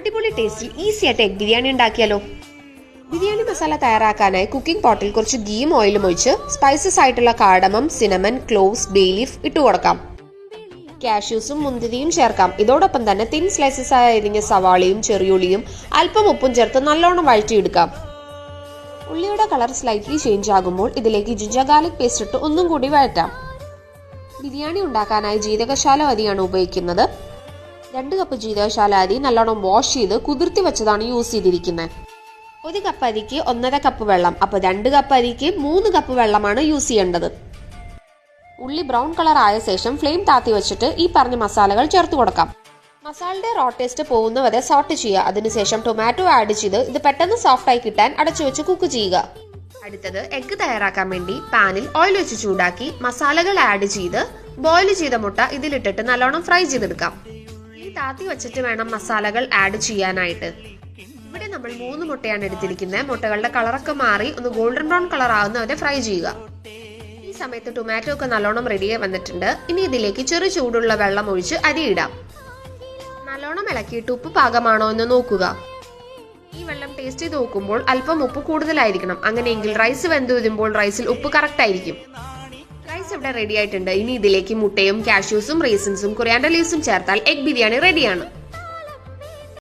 അടിപൊളി ടേസ്റ്റിൽ ഈസി ആയിട്ട് എഗ് ബിരിയാണി ഉണ്ടാക്കിയാലോ. ബിരിയാണി മസാല തയ്യാറാക്കാനായി കുക്കിംഗ് പോട്ടിൽ കുറച്ച് ഗീയും ഓയിലും ഒഴിച്ച് സ്പൈസസ് ആയിട്ടുള്ള cardamom, cinnamon, cloves, bay leaf ഇട്ട് കൊടുക്കാം. കാഷ്യൂസും മുന്തിരിയും ചേർക്കാം. ഇതോടൊപ്പം തന്നെ തിൻ സ്ലൈസസ് ആയി അരിഞ്ഞ സവാളയും ചെറിയുള്ളിയും അല്പം ഉപ്പും ചേർത്ത് നല്ലോണം വഴറ്റിയെടുക്കാം. ഉള്ളിയുടെ കളർ സ്ലൈറ്റ്ലി ചേഞ്ച് ആകുമ്പോൾ ഇതിലേക്ക് ജിഞ്ചർ ഗാർലിക് പേസ്റ്റ് ഇട്ട് ഒന്നും കൂടി വഴറ്റാം. ബിരിയാണി ഉണ്ടാക്കാനായി ജീരകശാല അരിയാണ് ഉപയോഗിക്കുന്നത്. 2 കപ്പ് ജീരകശാല അരി നല്ലോണം വാഷ് ചെയ്ത് കുതിർത്തി വെച്ചതാണ് യൂസ് ചെയ്തിരിക്കുന്നത്. 1 കപ്പ് അരിക്ക് 1.5 കപ്പ് വെള്ളം, അപ്പോൾ 2 കപ്പ് അരിക്ക് 3 കപ്പ് വെള്ളമാണ് യൂസ് ചെയ്യേണ്ടത്. ഉള്ളി ബ്രൗൺ കളർ ആയ ശേഷം ഫ്ലെയിം താത്തി വെച്ചിട്ട് ഈ പറഞ്ഞ മസാലകൾ ചേർത്ത് കൊടുക്കാം. മസാലയുടെ റോ ടേസ്റ്റ് പോകുന്നവരെ സോട്ട് ചെയ്യുക. അതിനുശേഷം ടൊമാറ്റോ ആഡ് ചെയ്ത് ഇത് പെട്ടെന്ന് സോഫ്റ്റ് ആയി കിട്ടാൻ അടച്ചു വെച്ച് കുക്ക് ചെയ്യുക. അടുത്തത് എഗ്ഗ് തയ്യാറാക്കാൻ വേണ്ടി പാനിൽ ഓയിൽ വെച്ച് ചൂടാക്കി മസാലകൾ ആഡ് ചെയ്ത് ബോയിൽ ചെയ്ത മുട്ട ഇതിലിട്ടിട്ട് നല്ലോണം ഫ്രൈ ചെയ്തെടുക്കാം. ഈ താത്തി വെച്ചിട്ട് വേണം മസാലകൾ ആഡ് ചെയ്യാനായിട്ട്. ഇവിടെ നമ്മൾ 3 മുട്ടയാണ് എടുത്തിരിക്കുന്നത്. മുട്ടകളുടെ കളറൊക്കെ മാറി ഒന്ന് ഗോൾഡൻ ബ്രൗൺ കളർ ആവുന്നവരെ ഫ്രൈ ചെയ്യുക. ഈ സമയത്ത് ടൊമാറ്റോ ഒക്കെ നല്ലോണം റെഡിയായി വന്നിട്ടുണ്ട്. ഇനി ഇതിലേക്ക് ചെറു ചൂടുള്ള വെള്ളം ഒഴിച്ച് അരിയിടാം. നല്ലോണം ഇളക്കിയിട്ട് ഉപ്പ് പാകമാണോ എന്ന് നോക്കുക. ഈ വെള്ളം ടേസ്റ്റ് ചെയ്ത് നോക്കുമ്പോൾ അല്പം ഉപ്പ് കൂടുതലായിരിക്കണം. അങ്ങനെയെങ്കിൽ റൈസ് വെന്ത് വരുമ്പോൾ റൈസിൽ ഉപ്പ് കറക്റ്റ് ആയിരിക്കും. റൈസ് ഇവിടെ റെഡി ആയിട്ടുണ്ട്. ഇനി ഇതിലേക്ക് മുട്ടയും കാഷ്യൂസും റേസിൻസും കൊറിയാണ്ടർ ലീവ്സും ചേർത്താൽ എഗ് ബിരിയാണി റെഡിയാണ്.